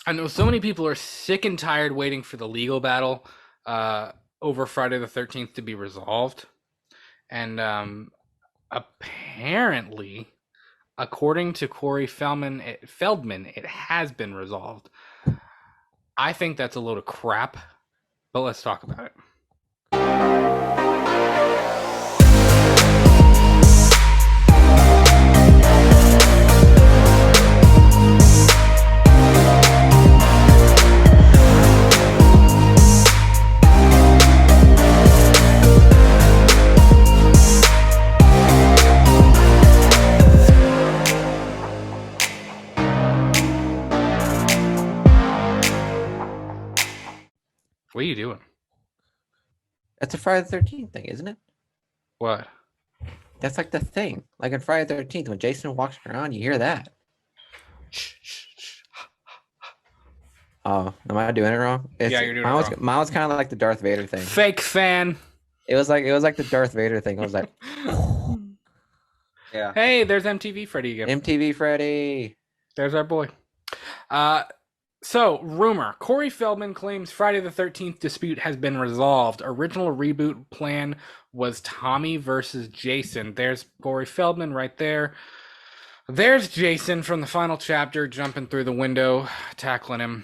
I know so many people are sick and tired waiting for the legal battle over Friday the 13th to be resolved. And apparently, according to Corey Feldman, it has been resolved. I think that's a load of crap, but let's talk about it. What are you doing? That's a Friday the 13th thing, isn't it? What? That's like the thing. Like on Friday the 13th, when Jason walks around, you hear that. Shh, shh, shh. Oh, am I doing it wrong? Yeah, you're doing it wrong. Mine was kind of like the Darth Vader thing. Fake fan. It was like the Darth Vader thing. I was like, yeah. Hey, there's MTV Freddy again. MTV Freddy. There's our boy. Uh, So, rumor. Corey Feldman claims Friday the 13th dispute has been resolved. Original reboot plan was Tommy versus Jason. There's Corey Feldman right there. There's Jason from the final chapter jumping through the window, tackling him.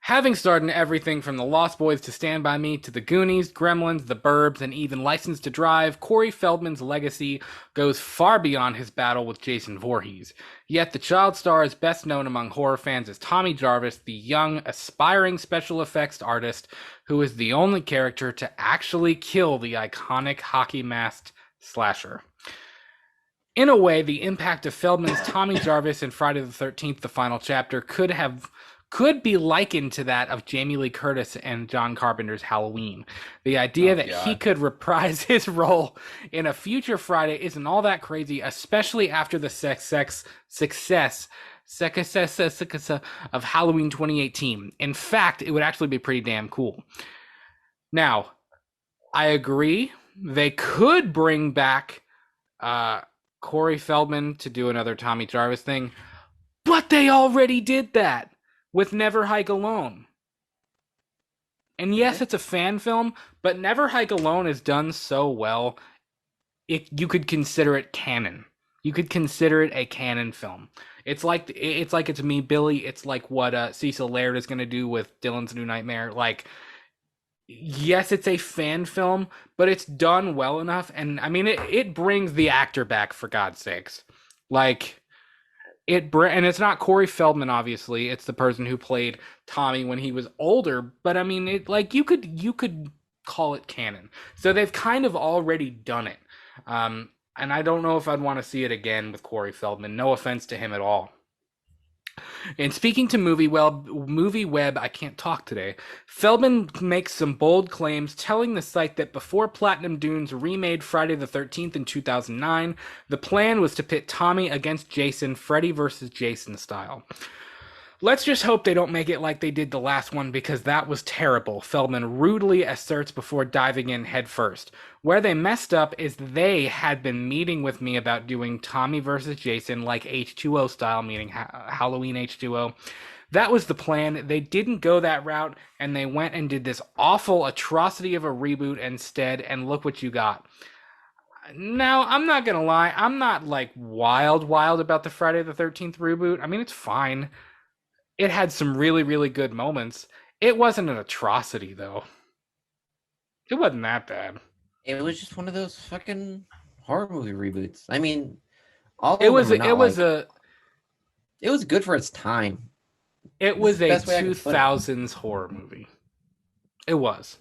Having starred in everything from The Lost Boys to Stand By Me to The Goonies, Gremlins, The Burbs, and even License to Drive, Corey Feldman's legacy goes far beyond his battle with Jason Voorhees. Yet the child star is best known among horror fans as Tommy Jarvis, the young, aspiring special effects artist who is the only character to actually kill the iconic hockey-masked slasher. In a way, the impact of Feldman's Tommy Jarvis in Friday the 13th, the final chapter, could be likened to that of Jamie Lee Curtis and John Carpenter's Halloween. The idea that he could reprise his role in a future Friday isn't all that crazy, especially after the success of Halloween 2018. In fact, it would actually be pretty damn cool. Now, I agree. They could bring back Corey Feldman to do another Tommy Jarvis thing, but they already did that with Never Hike Alone. And yes, it's a fan film, but Never Hike Alone is done so well, you could consider it canon. You could consider it a canon film. It's like it's Me, Billy. It's like what Cecil Laird is going to do with Dylan's New Nightmare. Like, yes, it's a fan film, but it's done well enough. And I mean, it brings the actor back, for God's sakes. Like, and it's not Corey Feldman, obviously. It's the person who played Tommy when he was older. But I mean, you could call it canon. So they've kind of already done it. And I don't know if I'd want to see it again with Corey Feldman. No offense to him at all. And speaking to MovieWeb, I can't talk today. Feldman makes some bold claims, telling the site that before Platinum Dunes remade Friday the 13th in 2009, the plan was to pit Tommy against Jason, Freddy versus Jason style. Let's just hope they don't make it like they did the last one, because that was terrible, Feldman rudely asserts before diving in headfirst. Where they messed up is they had been meeting with me about doing Tommy versus Jason like H2O style, meaning Halloween H2O. That was the plan. They didn't go that route, and they went and did this awful atrocity of a reboot instead, and look what you got. Now, I'm not gonna lie, I'm not like wild about the Friday the 13th reboot. I mean, it's fine. It had some really, really good moments. It wasn't an atrocity, though. It wasn't that bad. It was just one of those fucking horror movie reboots. I mean, all It of was them are not it was like, a it was good for its time. it This was is the a best way I can put it. 2000s horror movie. It was.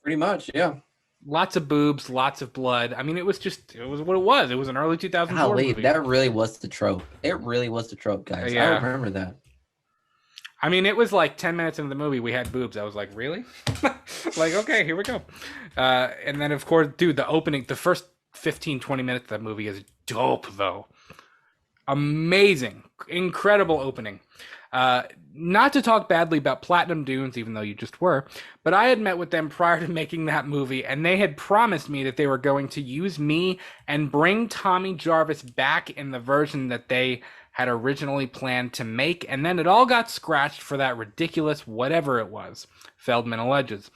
Pretty much, yeah. Lots of boobs, lots of blood. I mean, it was what it was. It was an early 2000s horror Golly, movie. that really was the trope. It really was the trope, guys. Yeah. I remember that. I mean, it was like 10 minutes into the movie, we had boobs. I was like, really? Like, okay, here we go. And then, of course, dude, the first 15, 20 minutes of that movie is dope, though. Amazing. Incredible opening. Not to talk badly about Platinum Dunes, even though you just were, but I had met with them prior to making that movie, and they had promised me that they were going to use me and bring Tommy Jarvis back in the version that they had originally planned to make, and then it all got scratched for that ridiculous whatever it was, Feldman alleges.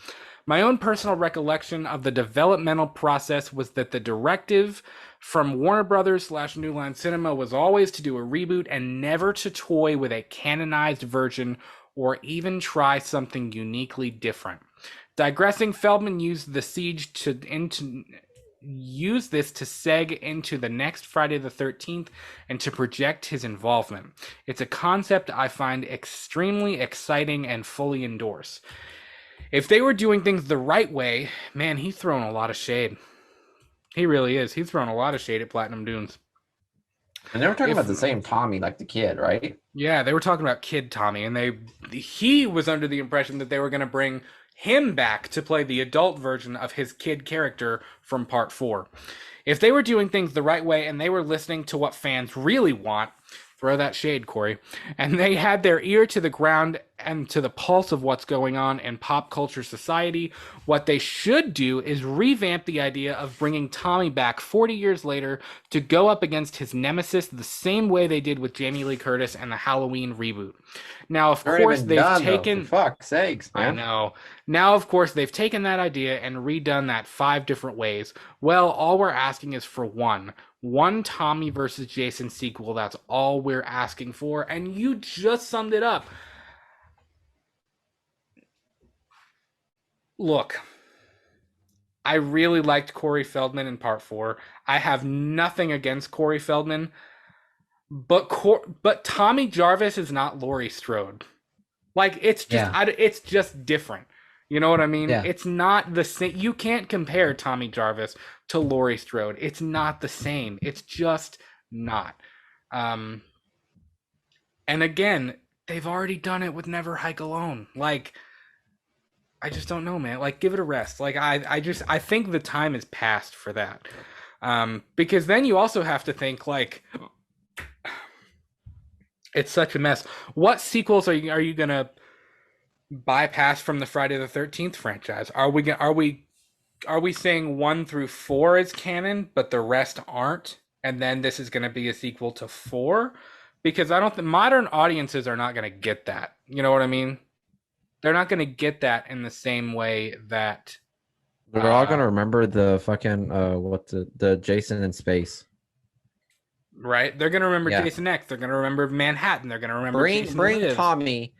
My own personal recollection of the developmental process was that the directive from Warner Brothers / New Line Cinema was always to do a reboot and never to toy with a canonized version or even try something uniquely different. Digressing, Feldman used the siege to use this to seg into the next Friday the 13th and to project his involvement. It's a concept I find extremely exciting and fully endorse. If they were doing things the right way, man, he's throwing a lot of shade. He really is. He's throwing a lot of shade at Platinum Dunes. And they were talking about the same Tommy, like the kid, right? Yeah, they were talking about Kid Tommy, and he was under the impression that they were going to bring him back to play the adult version of his kid character from Part 4. If they were doing things the right way and they were listening to what fans really want, throw that shade, Corey, and they had their ear to the ground and to the pulse of what's going on in pop culture society, what they should do is revamp the idea of bringing Tommy back 40 years later to go up against his nemesis the same way they did with Jamie Lee Curtis and the Halloween reboot. Now, of course, they've taken... For fuck's sakes, man. I know. Now, of course, they've taken that idea and redone that 5 different ways. Well, all we're asking is for one Tommy versus Jason sequel. That's all we're asking for, and you just summed it up. Look, I really liked Corey Feldman in Part 4. I have nothing against Corey Feldman, but Tommy Jarvis is not Laurie Strode. Like, it's just it's just different. You know what I mean? Yeah. It's not the same. You can't compare Tommy Jarvis to Laurie Strode. It's not the same. It's just not. And again, they've already done it with Never Hike Alone. Like, I just don't know, man. Like, give it a rest. Like, I think the time is past for that. Because then you also have to think, like, it's such a mess. What sequels are you gonna bypass from the Friday the 13th franchise? Are we saying 1 through 4 is canon, but the rest aren't? And then this is going to be a sequel to 4? Because I don't think modern audiences are not going to get that. You know what I mean? They're not going to get that in the same way that they're all going to remember the fucking the Jason in space. Right? They're going to remember Jason X. They're going to remember Manhattan. They're going to remember Jason Lives. Tommy,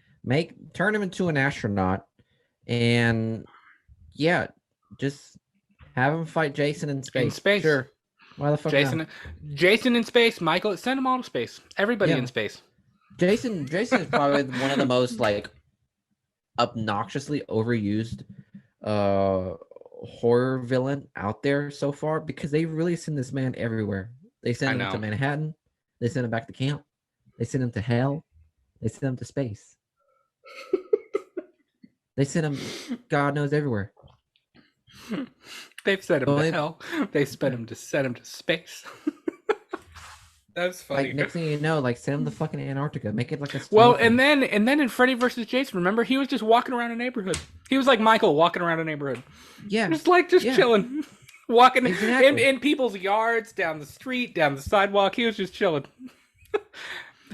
turn him into an astronaut, and just have him fight Jason in space. In space. Sure. Why the fuck not? Jason in space. Michael, send them all to space. Everybody in space. Jason is probably one of the most like obnoxiously overused horror villain out there so far, because they really send this man everywhere. They send him to Manhattan. They send him back to camp. They send him to hell. They send him to space. They send him God knows everywhere. They've sent him to hell. They sent him to space. That's funny. Like, next thing you know, like, send him to fucking Antarctica. Make it like a well, and then in Freddy versus Jason, remember, he was just walking around a neighborhood. He was like Michael walking around a neighborhood. Yeah. Just chilling. Walking in people's yards, down the street, down the sidewalk. He was just chilling.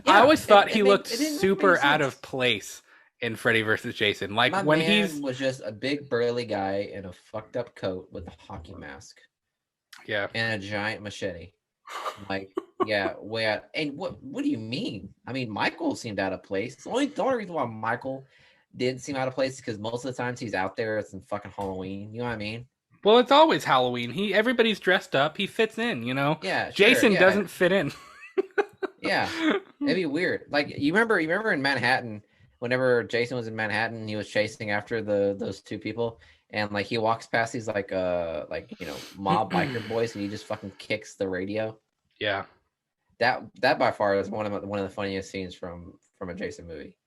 I always thought he looked super out of place in Freddy versus Jason. Like, my when man was just a big burly guy in a fucked up coat with a hockey mask. Yeah. And a giant machete. Like, way out. And what do you mean? I mean, Michael seemed out of place. The only reason why Michael didn't seem out of place is because most of the times he's out there, it's in fucking Halloween. You know what I mean? Well, it's always Halloween. Everybody's dressed up. He fits in, you know? Yeah. Jason doesn't fit in. Yeah. It'd be weird. Like, you remember in Manhattan, whenever Jason was in Manhattan, he was chasing after those two people, and like he walks past these mob biker boys, and he just fucking kicks the radio. Yeah. That by far is one of the funniest scenes from a Jason movie.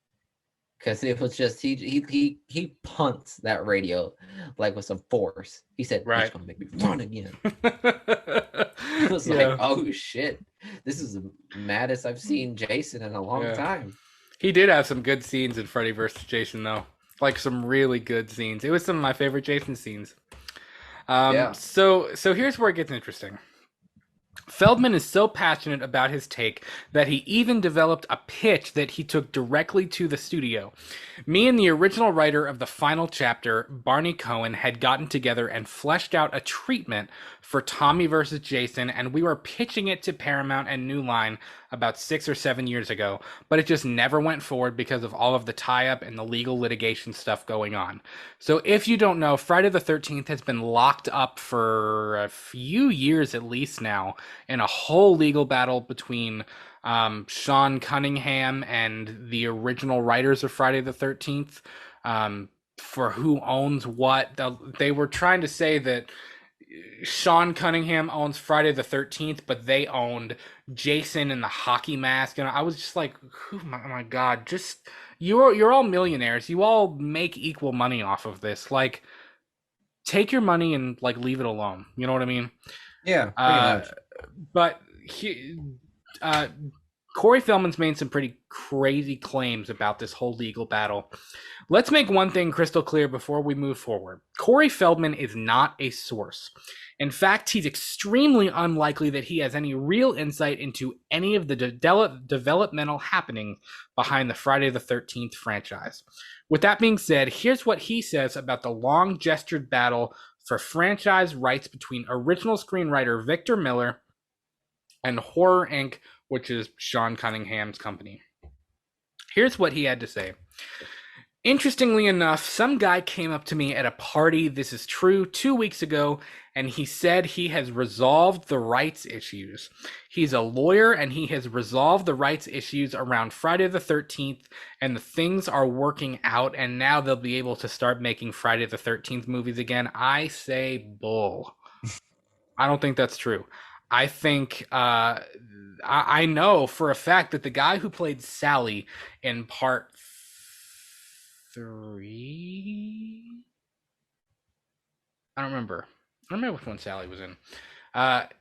Because it was just he punts that radio like with some force. He said, "It's gonna make me run again." It was like, oh shit, this is the maddest I've seen Jason in a long time. He did have some good scenes in Freddy vs. Jason, though. Like, some really good scenes. It was some of my favorite Jason scenes. So here's where it gets interesting. Feldman is so passionate about his take that he even developed a pitch that he took directly to the studio. Me and the original writer of the final chapter, Barney Cohen, had gotten together and fleshed out a treatment for Tommy versus Jason, and we were pitching it to Paramount and New Line about 6 or 7 years ago, but it just never went forward because of all of the tie-up and the legal litigation stuff going on. So if you don't know, Friday the 13th has been locked up for a few years at least now in a whole legal battle between Sean Cunningham and the original writers of Friday the 13th, for who owns what. They were trying to say that Sean Cunningham owns Friday the 13th, but they owned Jason and the hockey mask. And I was just like, oh my God, just you're all millionaires. You all make equal money off of this. Like, take your money and like leave it alone. You know what I mean? Yeah, pretty much. But Corey Feldman's made some pretty crazy claims about this whole legal battle. Let's make one thing crystal clear before we move forward. Corey Feldman is not a source. In fact, he's extremely unlikely that he has any real insight into any of the developmental happenings behind the Friday the 13th franchise. With that being said, here's what he says about the long-gestured battle for franchise rights between original screenwriter Victor Miller and Horror Inc., which is Sean Cunningham's company. Here's what he had to say. Interestingly enough, some guy came up to me at a party, this is true, 2 weeks ago, and he said he has resolved the rights issues. He's a lawyer, and he has resolved the rights issues around Friday the 13th, and the things are working out, and now they'll be able to start making Friday the 13th movies again. I say bull. I don't think that's true. I think I know for a fact that the guy who played Sally in part 3, I don't remember which one Sally was in.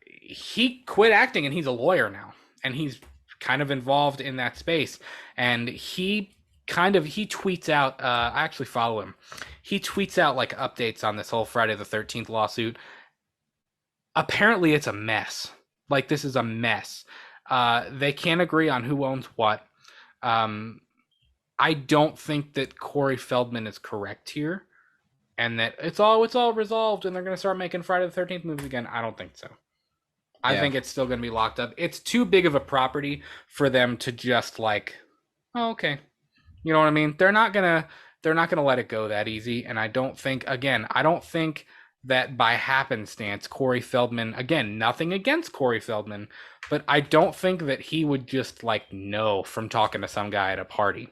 He quit acting and he's a lawyer now, and he's kind of involved in that space. And he tweets out, I actually follow him. He tweets out like updates on this whole Friday the 13th lawsuit. Apparently it's a mess. Like, this is a mess. They can't agree on who owns what. I don't think that Corey Feldman is correct here, and that it's all resolved and they're going to start making Friday the 13th movies again. I don't think so. I think it's still going to be locked up. It's too big of a property for them to just like, oh, okay. You know what I mean? They're not going to let it go that easy. And I don't think that by happenstance, Corey Feldman, again, nothing against Corey Feldman, but I don't think that he would just like know from talking to some guy at a party.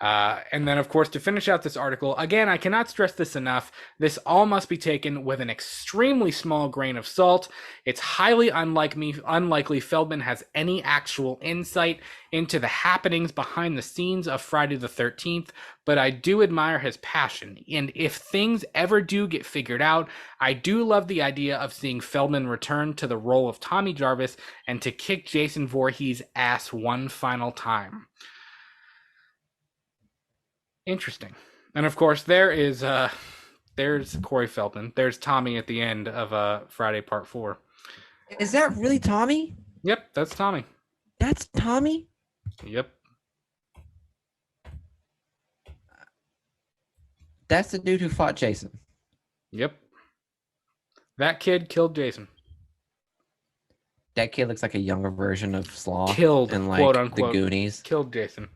And then, of course, to finish out this article, again, I cannot stress this enough. This all must be taken with an extremely small grain of salt. It's highly unlikely Feldman has any actual insight into the happenings behind the scenes of Friday the 13th, but I do admire his passion. And if things ever do get figured out, I do love the idea of seeing Feldman return to the role of Tommy Jarvis and to kick Jason Voorhees' ass one final time. Interesting. And of course, there's Corey Feldman. There's Tommy at the end of Friday Part 4. Is that really Tommy? Yep, that's Tommy. That's Tommy? Yep. That's the dude who fought Jason. Yep. That kid killed Jason. That kid looks like a younger version of Slaw. Killed, in like quote unquote. The Goonies. Killed Jason.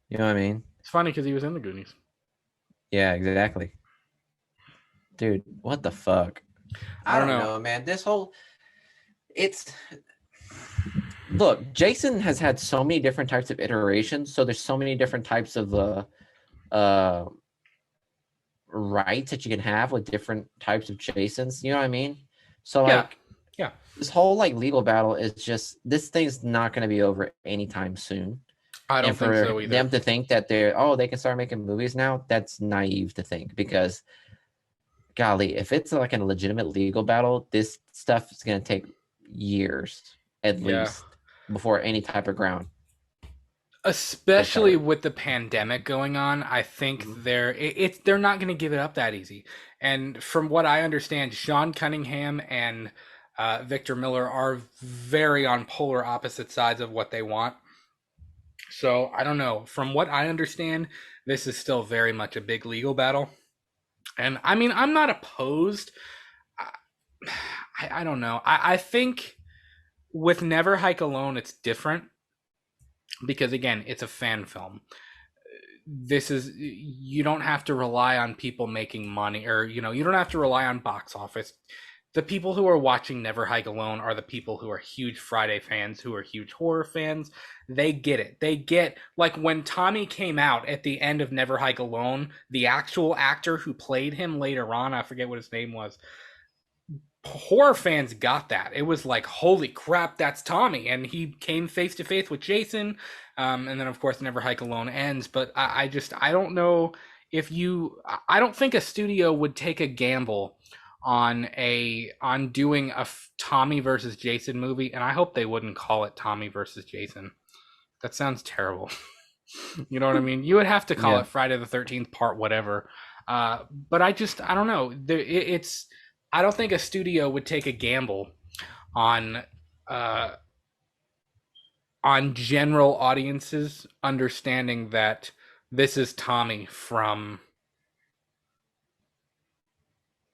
You know what I mean? It's funny because he was in the Goonies. Yeah, exactly. Dude, what the fuck? I don't know, man. Look, Jason has had so many different types of iterations, so there's so many different types of rights that you can have with different types of Jasons. You know what I mean? So yeah. This whole like legal battle is just, this thing's not going to be over anytime soon. I don't think so either. Them to think that they can start making movies now, that's naive to think, because golly, if it's like a legitimate legal battle, this stuff is going to take years at least before any type of ground. Especially with the pandemic going on, I think they're not going to give it up that easy. And from what I understand, Sean Cunningham and Victor Miller are very on polar opposite sides of what they want. So I don't know. From what I understand, this is still very much a big legal battle. And I mean, I'm not opposed. I don't know. I think with Never Hike Alone, it's different because, again, it's a fan film. You don't have to rely on people making money, or you don't have to rely on box office. The people who are watching Never Hike Alone are the people who are huge Friday fans, who are huge horror fans. They get it. They get, like, when Tommy came out at the end of Never Hike Alone, the actual actor who played him later on, I forget what his name was, horror fans got that. It was like, holy crap, that's Tommy. And he came face to face with Jason. And then, of course, Never Hike Alone ends. But I don't know I don't think a studio would take a gamble on doing a Tommy versus Jason movie. And I hope they wouldn't call it Tommy versus Jason. That sounds terrible. You know what I mean? You would have to call it Friday the 13th part whatever. But I don't know. I don't think a studio would take a gamble on general audiences understanding that this is Tommy from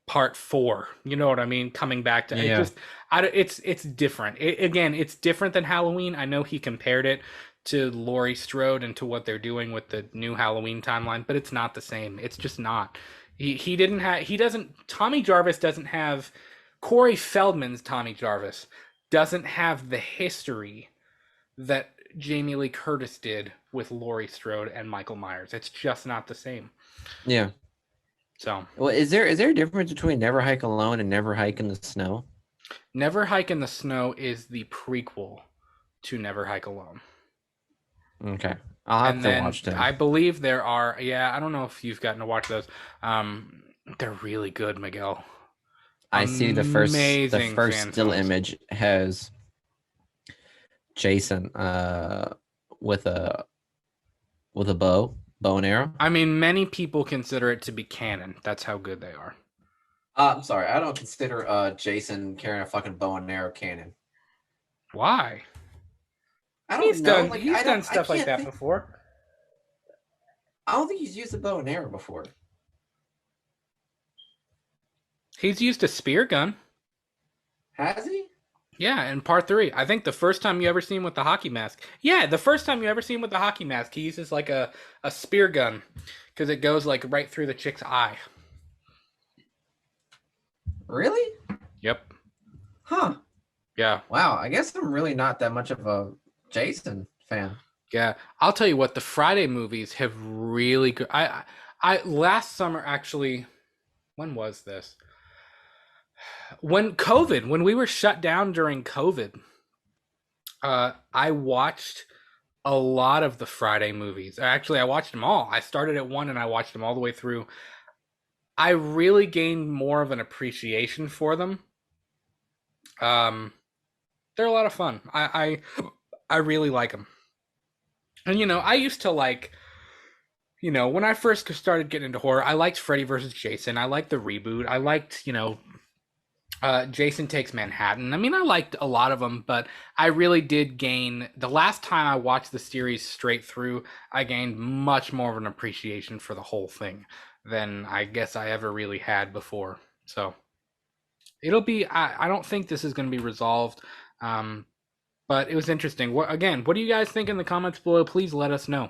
part 4. You know what I mean? Coming back to it's different. Again, it's different than Halloween. I know he compared it to Laurie Strode and to what they're doing with the new Halloween timeline, but it's not the same. It's just not. Tommy Jarvis doesn't have, Corey Feldman's Tommy Jarvis doesn't have the history that Jamie Lee Curtis did with Laurie Strode and Michael Myers. It's just not the same. Yeah. So, well, is there a difference between Never Hike Alone and Never Hike in the Snow? Never Hike in the Snow is the prequel to Never Hike Alone. Okay. I'll have to watch them. I believe there are, I don't know if you've gotten to watch those. They're really good, Miguel. I see the first still image has Jason with a bow and arrow. I mean, many people consider it to be canon. That's how good they are. I'm sorry, I don't consider Jason carrying a fucking bow and arrow canon. Why? He's done stuff like that before. I don't think he's used a bow and arrow before. He's used a spear gun. Has he? Yeah, in part 3. I think the first time you ever see him with the hockey mask. Yeah, the first time you ever see him with the hockey mask, he uses like a spear gun because it goes like right through the chick's eye. Really? Yep. Huh. Yeah. Wow, I guess I'm really not that much of a Jason fan. Yeah, I'll tell you what, the Friday movies have really good. I last summer, actually, when was this? When we were shut down during COVID, I watched a lot of the Friday movies. Actually, I watched them all. I started at 1 and I watched them all the way through. I really gained more of an appreciation for them. They're a lot of fun. I really like them. And, I used to like, when I first started getting into horror, I liked Freddy vs. Jason. I liked the reboot. I liked, Jason Takes Manhattan. I mean, I liked a lot of them, but I really did gain, the last time I watched the series straight through, I gained much more of an appreciation for the whole thing than I guess I ever really had before. So it'll be, I don't think this is going to be resolved. But it was interesting. What do you guys think in the comments below? Please let us know.